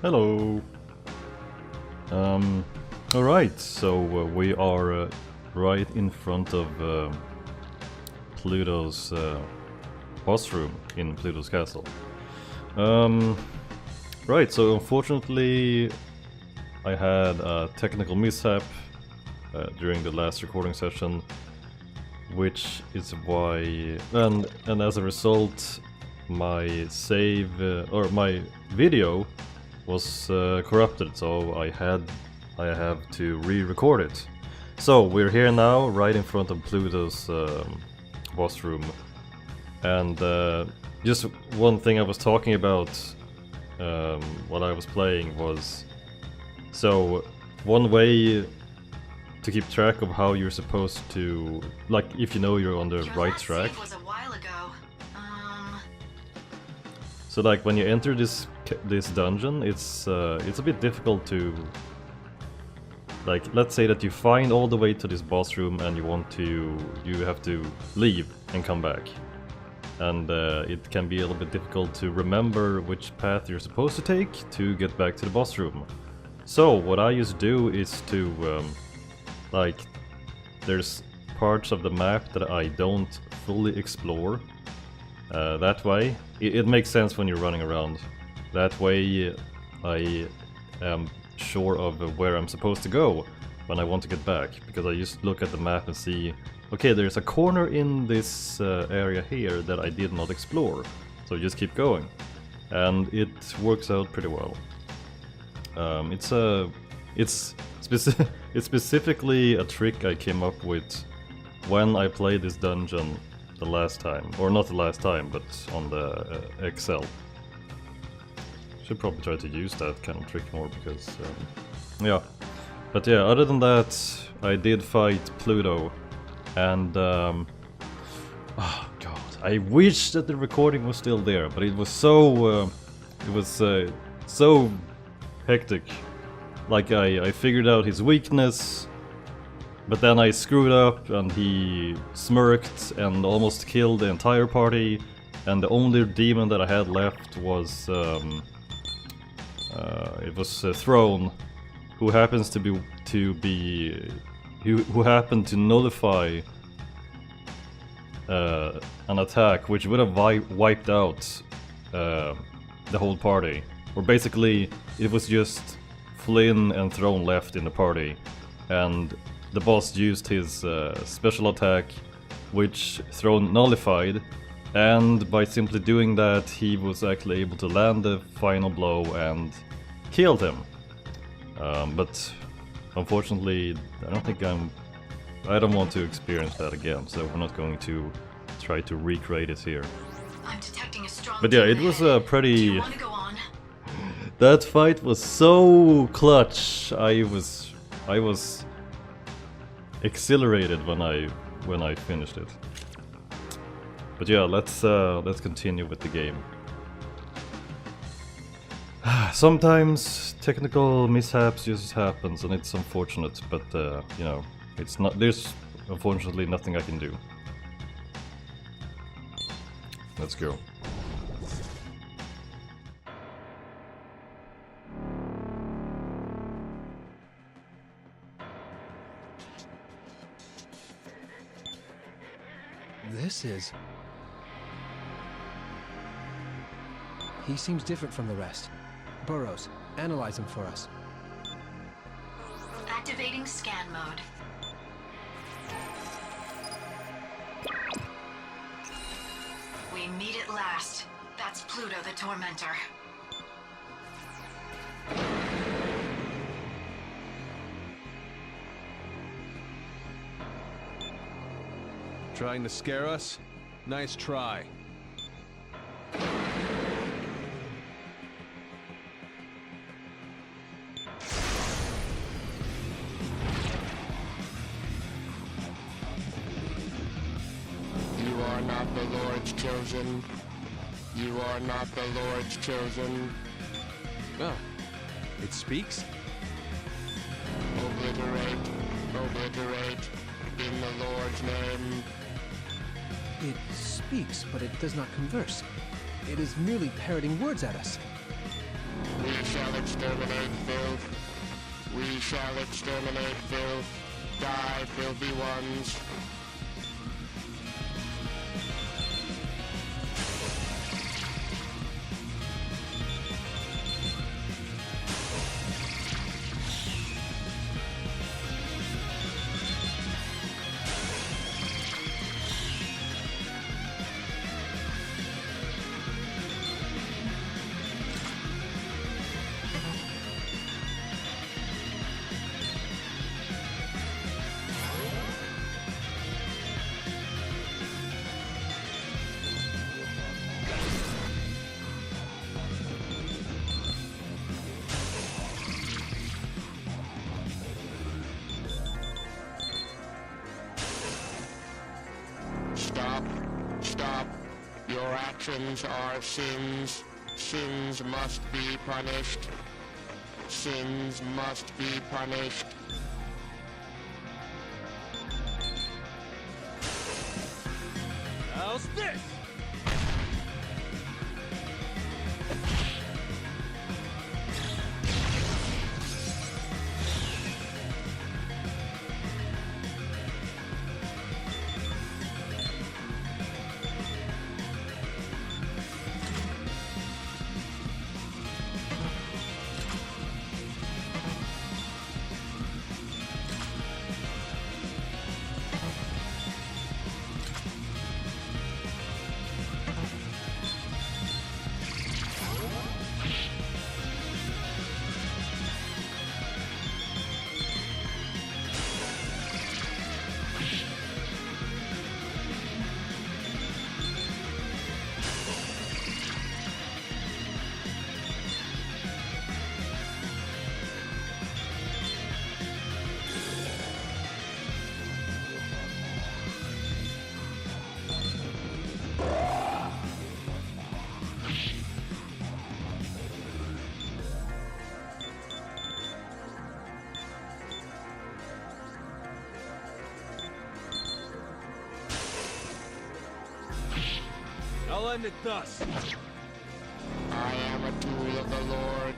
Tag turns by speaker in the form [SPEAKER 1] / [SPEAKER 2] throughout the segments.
[SPEAKER 1] Hello. Alright, so we are right in front of Pluto's boss room in Pluto's castle. Right, so unfortunately I had a technical mishap during the last recording session, which is why, and as a result, my save or my video was corrupted, so I have to re-record it. So we're here now, right in front of Pluto's boss room, and just one thing I was talking about while I was playing was, so one way to keep track of how you're supposed to, like, if you know you're on the right track. So like when you enter this dungeon, it's a bit difficult to, like, let's say that you find all the way to this boss room and you have to leave and come back, and it can be a little bit difficult to remember which path you're supposed to take to get back to the boss room. So what I used to do is to like, there's parts of the map that I don't fully explore. That way, it makes sense when you're running around. That way I am sure of where I'm supposed to go when I want to get back, because I just look at the map and see, okay, there's a corner in this area here that I did not explore, so just keep going. And it works out pretty well. It's specifically a trick I came up with when I played this dungeon the last time, or not the last time, but on the Excel. Should probably try to use that kind of trick more, because yeah. But yeah, other than that, I did fight Pluto, and oh god, I wish that the recording was still there, but it was so so hectic. Like, I figured out his weakness, but then I screwed up and he smirked and almost killed the entire party, and the only demon that I had left was Throne, who happens who happened to nullify an attack which would have wiped out the whole party. Or basically, it was just Flynn and Throne left in the party, and the boss used his special attack, which Throne nullified, and by simply doing that he was actually able to land the final blow and killed him. But unfortunately, I don't want to experience that again, so we're not going to try to recreate it here. But yeah, it was a pretty... That fight was so clutch. I was exhilarated when I finished it. But yeah, let's continue with the game. Sometimes technical mishaps just happens, and it's unfortunate, but you know, there's unfortunately nothing I can do. Let's go.
[SPEAKER 2] This is... He seems different from the rest. Burrows, analyze him for us.
[SPEAKER 3] Activating scan mode. We meet at last. That's Pluto the Tormentor.
[SPEAKER 4] Trying to scare us? Nice try.
[SPEAKER 5] You are not the Lord's chosen. You are not the Lord's chosen.
[SPEAKER 4] Oh, it speaks?
[SPEAKER 5] Obliterate, obliterate, in the Lord's name.
[SPEAKER 2] It speaks, but it does not converse. It is merely parroting words at us.
[SPEAKER 5] We shall exterminate filth. We shall exterminate filth. Die, filthy ones. Stop. Stop. Your actions are sins. Sins must be punished. Sins must be punished.
[SPEAKER 4] How's this? I'll end it thus.
[SPEAKER 5] I am a tool of the Lord.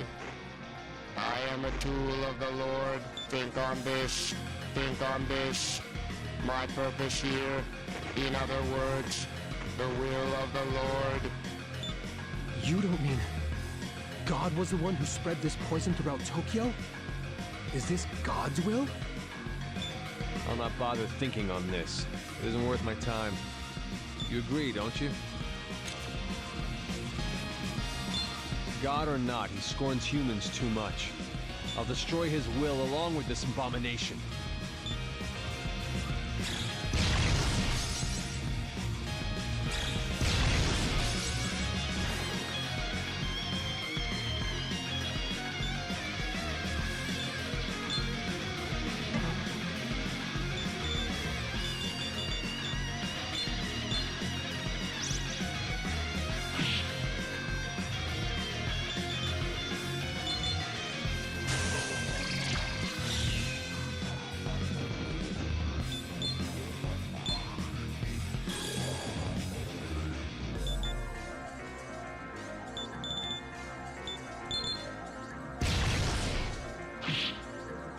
[SPEAKER 5] I am a tool of the Lord. Think on this. Think on this. My purpose here. In other words, the will of the Lord.
[SPEAKER 2] You don't mean God was the one who spread this poison throughout Tokyo? Is this God's will?
[SPEAKER 4] I'll not bother thinking on this. It isn't worth my time. You agree, don't you? God or not, he scorns humans too much. I'll destroy his will along with this abomination.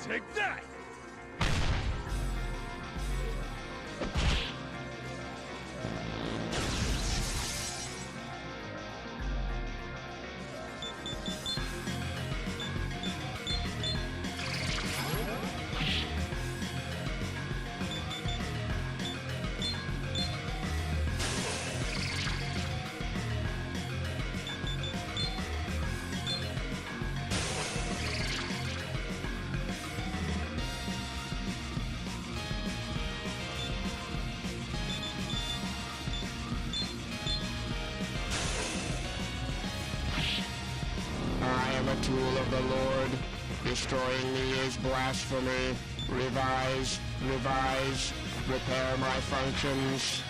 [SPEAKER 4] Take that!
[SPEAKER 5] Tool of the Lord. Destroying me is blasphemy. Revise, revise, repair my functions.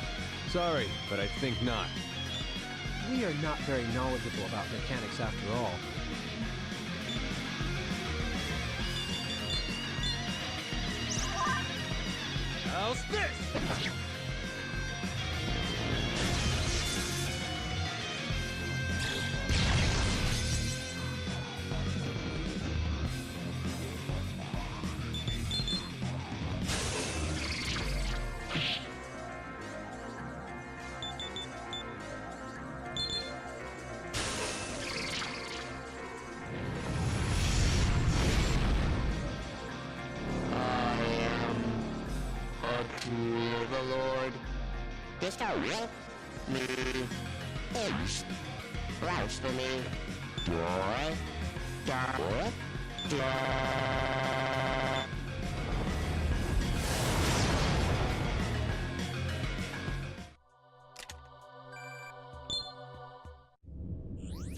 [SPEAKER 4] Sorry, but I think not.
[SPEAKER 2] We are not very knowledgeable about mechanics after all.
[SPEAKER 4] How's this?
[SPEAKER 5] Me. Eggs. Rice for me. Boy. What?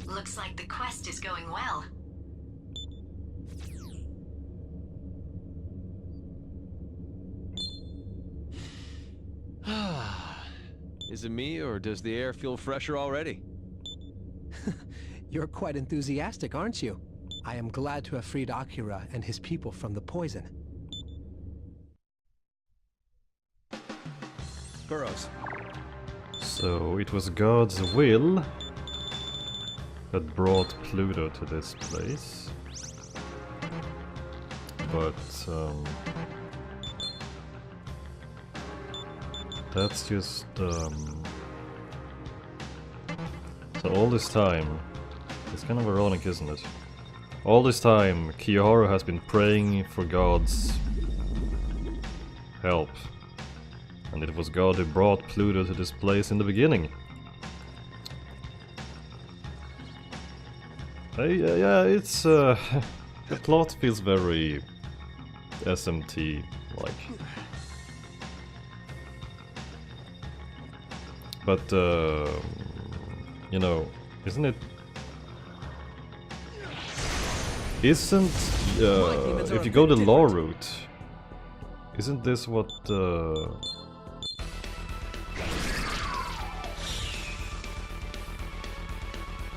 [SPEAKER 3] Looks like the quest is going well.
[SPEAKER 4] Is it me, or does the air feel fresher already?
[SPEAKER 2] You're quite enthusiastic, aren't you? I am glad to have freed Akira and his people from the poison.
[SPEAKER 4] Burrows.
[SPEAKER 1] So it was God's will that brought Pluto to this place. But that's just so all this time, it's kind of ironic, isn't it? All this time, Kiyoharu has been praying for God's help. And it was God who brought Pluto to this place in the beginning. Yeah, it's the plot feels very SMT like. But you know, isn't it? Isn't if you go the law route, isn't this what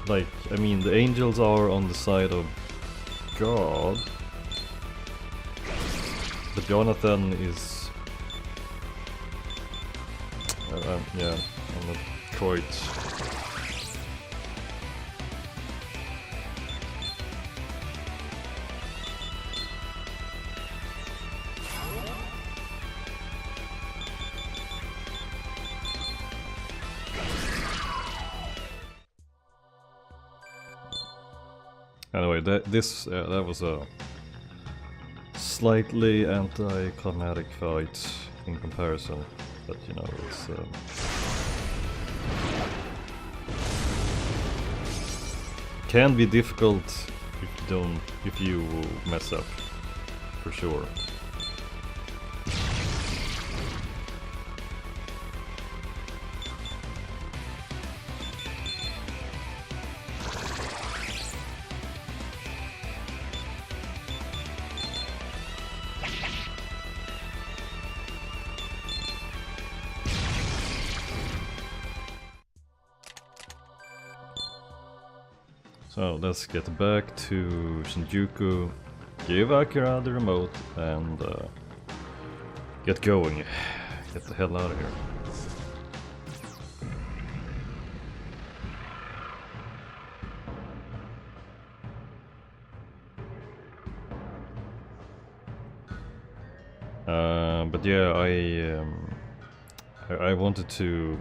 [SPEAKER 1] like, I mean, the angels are on the side of God, but Jonathan is yeah, I'm not quite. Anyway, that was a slightly anticlimactic fight in comparison, but you know, it's can be difficult if you mess up, for sure. So let's get back to Shinjuku, give Akira the remote, and get going. Get the hell out of here. But yeah, I wanted to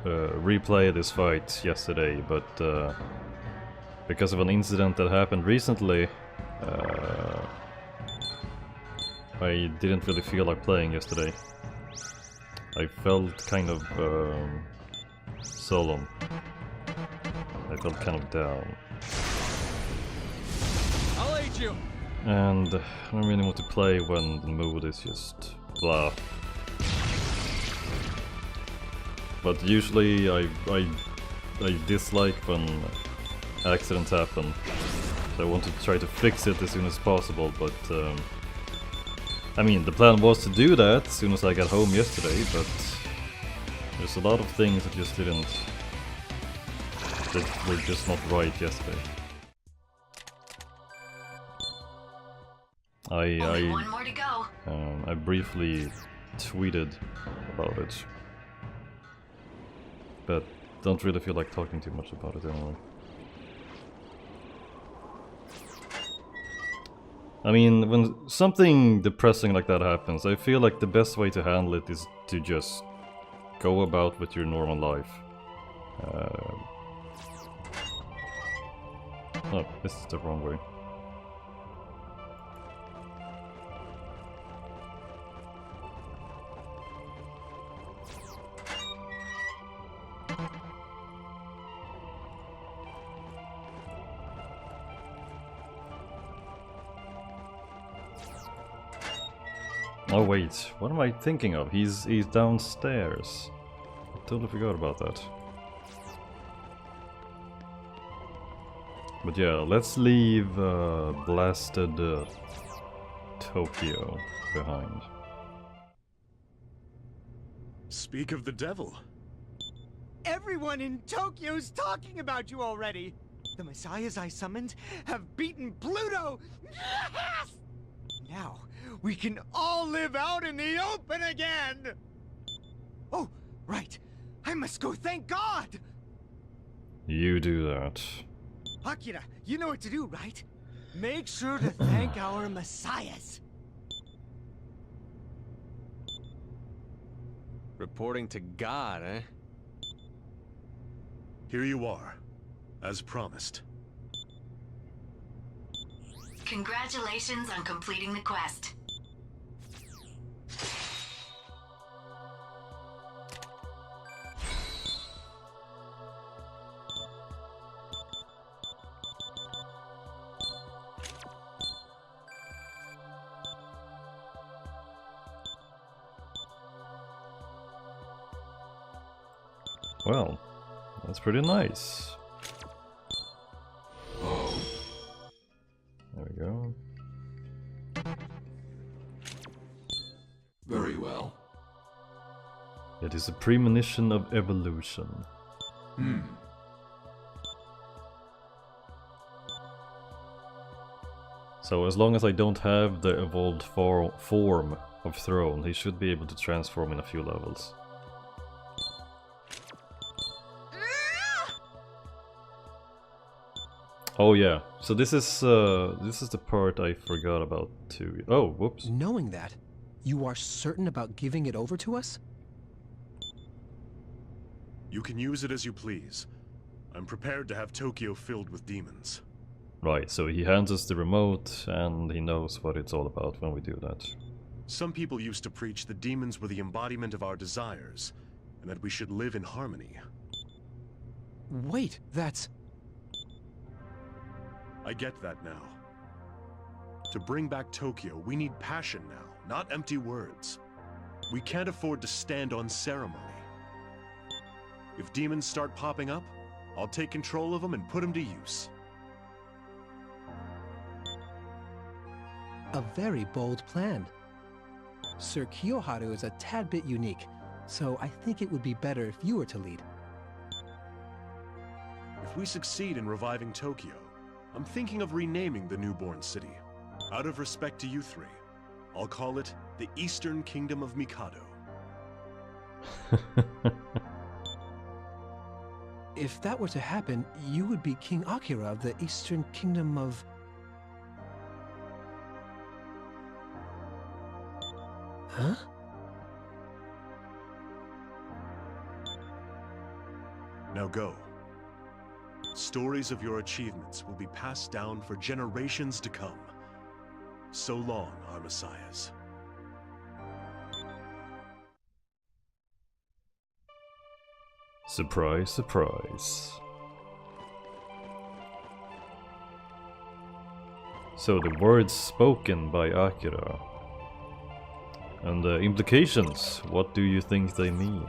[SPEAKER 1] replay this fight yesterday, but because of an incident that happened recently, I didn't really feel like playing yesterday. I felt kind of solemn. I felt kind of down.
[SPEAKER 4] I'll aid you.
[SPEAKER 1] And I don't really want to play when the mood is just blah. But usually I dislike when accidents happen, so I want to try to fix it as soon as possible, but I mean, the plan was to do that as soon as I got home yesterday, but there's a lot of things that just that were just not right yesterday.
[SPEAKER 3] Only one more to go.
[SPEAKER 1] I briefly tweeted about it, but don't really feel like talking too much about it anyway. I mean, when something depressing like that happens, I feel like the best way to handle it is to just go about with your normal life. Oh, this is the wrong way. Oh wait, what am I thinking of? He's downstairs. I totally forgot about that. But yeah, let's leave blasted Tokyo behind.
[SPEAKER 6] Speak of the devil.
[SPEAKER 7] Everyone in Tokyo's talking about you already! The messiahs I summoned have beaten Pluto! Yes! Now, we can all live out in the open again! Oh, right. I must go thank God!
[SPEAKER 1] You do that.
[SPEAKER 7] Akira, you know what to do, right? Make sure to thank our messiahs.
[SPEAKER 4] Reporting to God, eh?
[SPEAKER 6] Here you are, as promised.
[SPEAKER 3] Congratulations on completing the quest.
[SPEAKER 1] Well, that's pretty nice. There we go.
[SPEAKER 8] Very well.
[SPEAKER 1] It is a premonition of evolution. So as long as I don't have the evolved form of Throne, he should be able to transform in a few levels. Oh yeah, so this is the part I forgot about too. Oh, whoops.
[SPEAKER 2] Knowing that, you are certain about giving it over to us?
[SPEAKER 6] You can use it as you please. I'm prepared to have Tokyo filled with demons.
[SPEAKER 1] Right, so he hands us the remote and he knows what it's all about when we do that.
[SPEAKER 6] Some people used to preach that demons were the embodiment of our desires, and that we should live in harmony.
[SPEAKER 2] Wait, that's...
[SPEAKER 6] I get that now. To bring back Tokyo, we need passion now, not empty words. We can't afford to stand on ceremony. If demons start popping up, I'll take control of them and put them to use.
[SPEAKER 2] a very bold plan. Sir Kiyoharu is a tad bit unique, so I think it would be better if you were to lead.
[SPEAKER 6] If we succeed in reviving Tokyo, I'm thinking of renaming the newborn city. Out of respect to you three, I'll call it the Eastern Kingdom of Mikado.
[SPEAKER 2] If that were to happen, you would be King Akira of the Eastern Kingdom of... Huh?
[SPEAKER 6] Now go. Stories of your achievements will be passed down for generations to come. So long, our messiahs.
[SPEAKER 1] Surprise, surprise. So the words spoken by Akira. And the implications, what do you think they mean?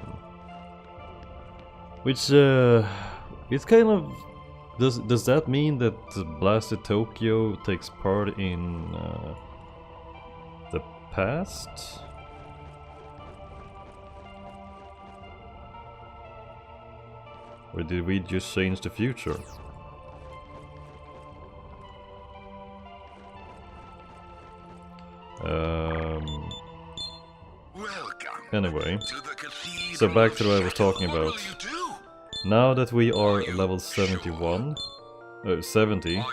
[SPEAKER 1] Which, it's kind of... Does that mean that Blasted Tokyo takes part in the past? Or did we just change the future? Anyway, so back to what I was talking about. Now that we are level 71, 70,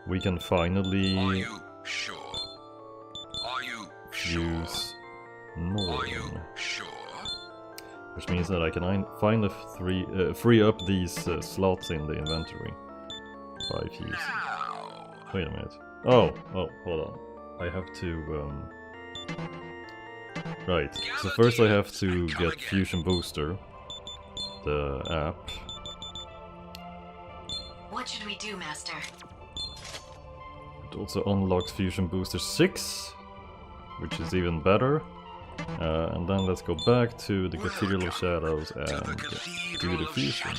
[SPEAKER 1] we can finally use Norn. Which means that I can finally free up these slots in the inventory. 5 keys. Wait a minute. Oh, hold on. I have to... Right, so first I have to get Fusion Booster, the app.
[SPEAKER 3] What should we do, Master?
[SPEAKER 1] It also unlocks Fusion Booster 6. which is even better. And then let's go back to the Cathedral of Shadows and do the fusion.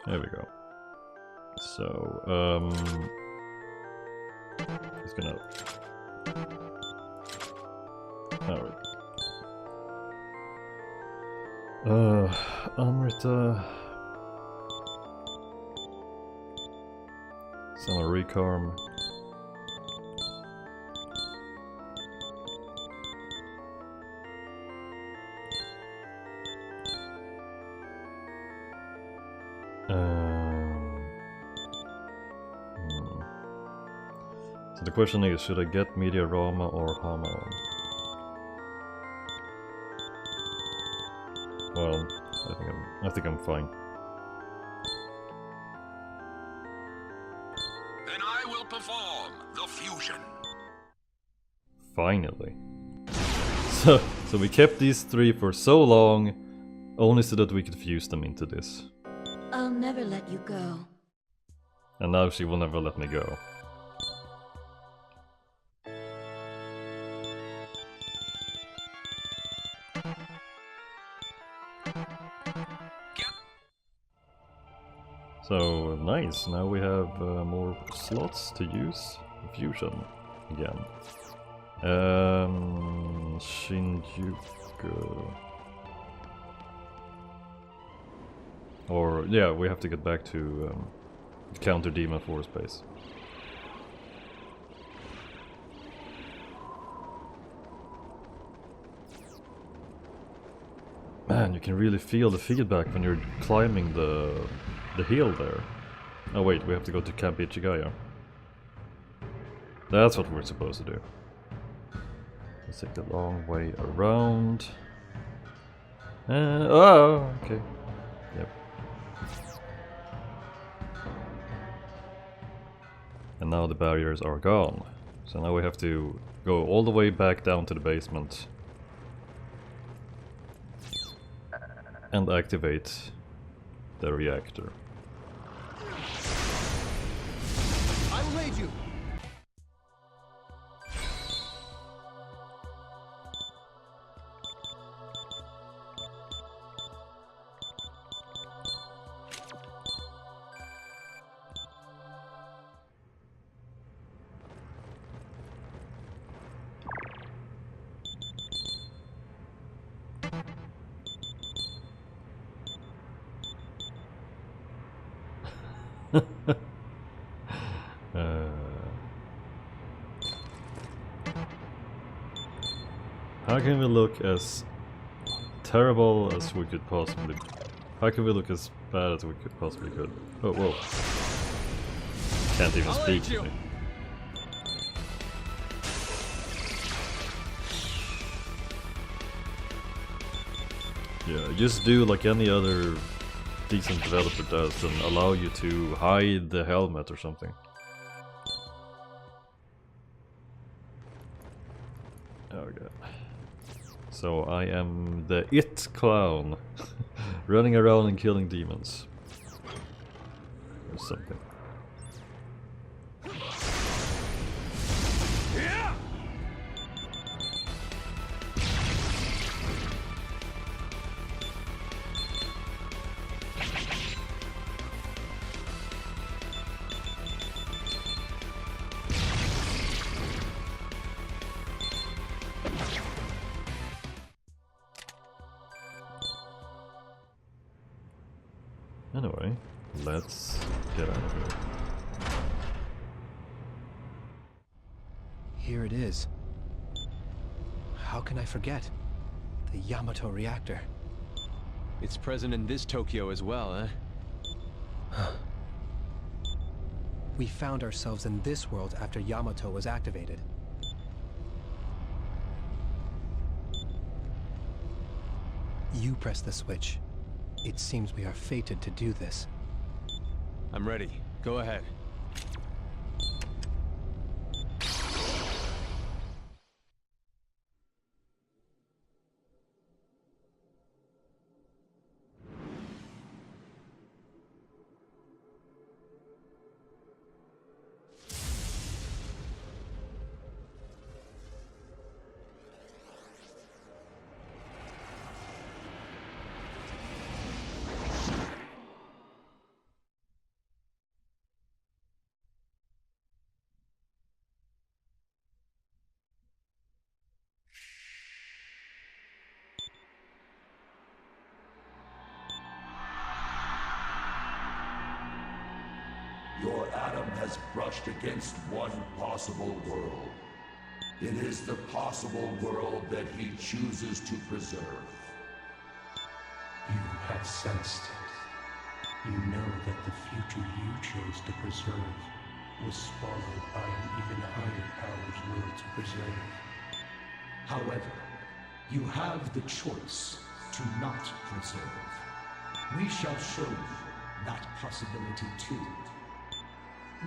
[SPEAKER 1] There we go. So, it's gonna... Alright. Amrita... Summer Recarm. So the question is, should I get Mediarama or Hamon? Well, I think I'm fine.
[SPEAKER 8] Then I will perform the fusion.
[SPEAKER 1] Finally. So we kept these three for so long, only so that we could fuse them into this.
[SPEAKER 9] I'll never let you go.
[SPEAKER 1] And now she will never let me go. So nice, now we have more slots to use fusion again. Shinjuku. Or yeah, we have to get back to counter Demon Force base. Man, you can really feel the feedback when you're climbing the hill there. Oh wait, we have to go to Camp Ichigaya. That's what we're supposed to do. Let's take the long way around. Oh, okay. Yep. And now the barriers are gone. So now we have to go all the way back down to the basement. And activate the reactor.
[SPEAKER 2] I will aid you.
[SPEAKER 1] How can we look as terrible as we could possibly... How can we look as bad as we could possibly could? Oh, whoa. Can't even speak to me. Yeah, just do like any other decent developer does and allow you to hide the helmet or something. Oh god. So I am the It Clown, running around and killing demons. Or something. Anyway, let's get out of here.
[SPEAKER 2] Here it is. How can I forget? The Yamato reactor.
[SPEAKER 4] It's present in this Tokyo as well, eh?
[SPEAKER 2] We found ourselves in this world after Yamato was activated. You press the switch. It seems we are fated to do this.
[SPEAKER 4] I'm ready. Go ahead.
[SPEAKER 10] Your atom has brushed against one possible world. It is the possible world that he chooses to preserve.
[SPEAKER 11] You have sensed it. You know that the future you chose to preserve was swallowed by an even higher power's will to preserve.
[SPEAKER 10] However, you have the choice to not preserve. We shall show you that possibility too.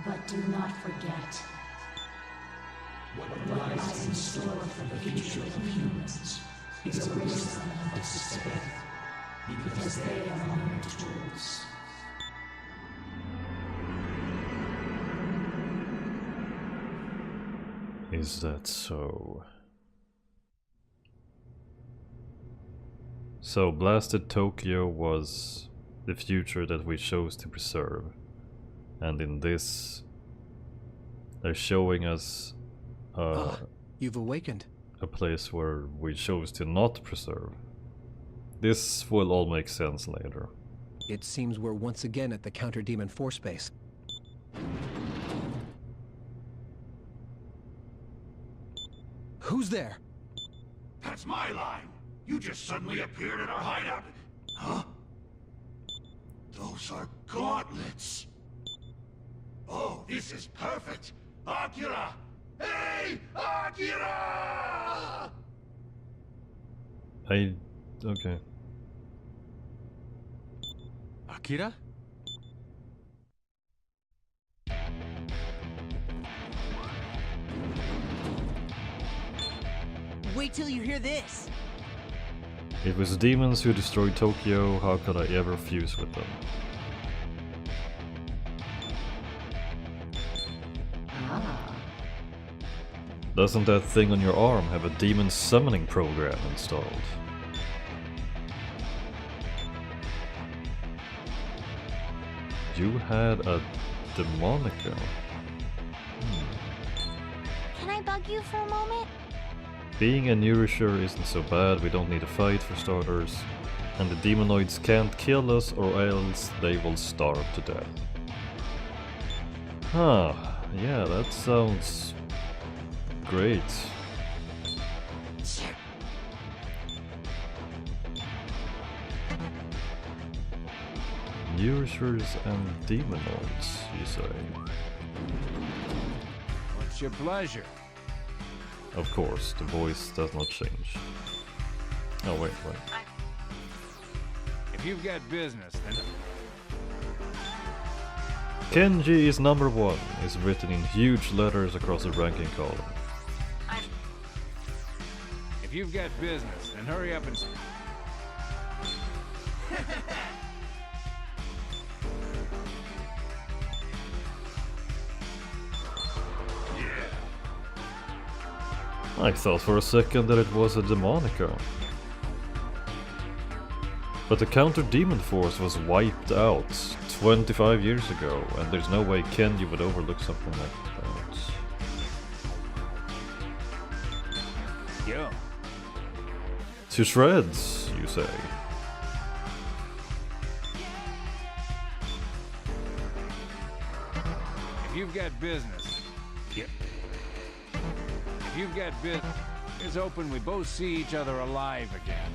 [SPEAKER 9] But do not forget
[SPEAKER 10] What lies in store for the future of humans is a wasteland of despair, because they are mere tools.
[SPEAKER 1] Is that so? So, Blasted Tokyo was the future that we chose to preserve. And in this, they're showing us
[SPEAKER 2] You've awakened.
[SPEAKER 1] a place where we chose to not preserve. This will all make sense later.
[SPEAKER 2] It seems we're once again at the counter-demon force base. Who's there?
[SPEAKER 8] That's my line. You just suddenly appeared at our hideout. Huh? Those are gauntlets. Oh, this is perfect. Akira! Hey, Akira!
[SPEAKER 1] Okay.
[SPEAKER 2] Akira?
[SPEAKER 7] Wait till you hear this.
[SPEAKER 1] It was demons who destroyed Tokyo, how could I ever fuse with them? Doesn't that thing on your arm have a demon summoning program installed? You had a demonica.
[SPEAKER 12] Can I bug you for a moment?
[SPEAKER 1] Being a nourisher isn't so bad, we don't need a fight for starters. And the demonoids can't kill us or else they will starve to death. Huh, yeah, that sounds great. Nourishers and demonoids, you say?
[SPEAKER 4] What's your pleasure?
[SPEAKER 1] Of course, the voice does not change. Oh, wait.
[SPEAKER 4] If you've got business, then...
[SPEAKER 1] Kenji is number 1, is written in huge letters across the ranking column.
[SPEAKER 4] If you've got business, then hurry up and...
[SPEAKER 1] I thought for a second that it was a demonica. But the counter-demon force was wiped out 25 years ago, and there's no way Kenji would overlook something like that.
[SPEAKER 4] Yo.
[SPEAKER 1] To shreds, you say?
[SPEAKER 4] If you've got business... Yep. If you've got business, it's open we both see each other alive again.